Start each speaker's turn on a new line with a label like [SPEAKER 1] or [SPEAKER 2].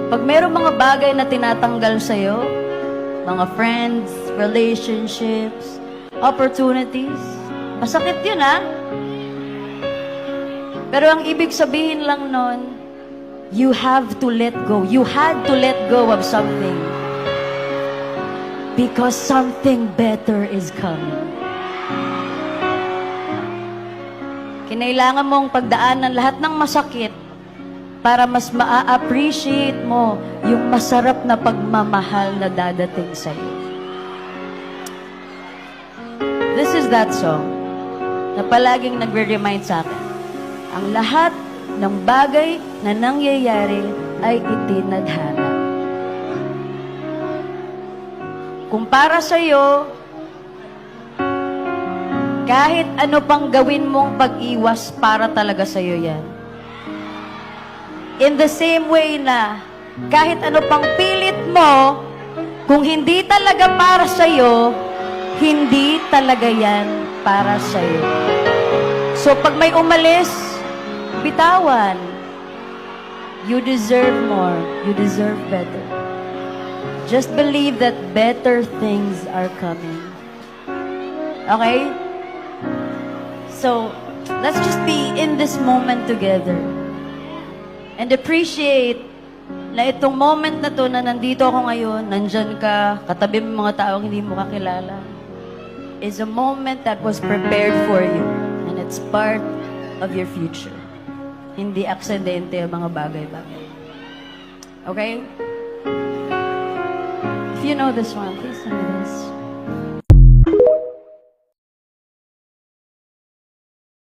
[SPEAKER 1] Pag mayroong mga bagay na tinatanggal sa'yo, mga friends, relationships, opportunities, masakit yun, ha? Pero ang ibig sabihin lang nun, you have to let go. You had to let go of something. Because something better is coming. Kinailangan mong pagdaanan lahat ng masakit para mas maa-appreciate mo yung masarap na pagmamahal na dadating sa'yo. This is that song na palaging nagre-remind sa akin. Ang lahat ng bagay na nangyayari ay itinadhana. Kung para sa'yo, kahit ano pang gawin mong pag-iwas, para talaga sa'yo yan. In the same way na, kahit ano pang pilit mo, kung hindi talaga para sa'yo, hindi talaga yan para sa'yo. So, pag may umalis, bitawan. You deserve more. You deserve better. Just believe that better things are coming. Okay? So, let's just be in this moment together. And appreciate na itong moment na to na nandito ako ngayon, nandyan ka, katabi mo mga taong hindi mo kakilala, is a moment that was prepared for you. And it's part of your future. Hindi aksidente ang mga bagay-bagay. Okay? If you know this one, please sing this.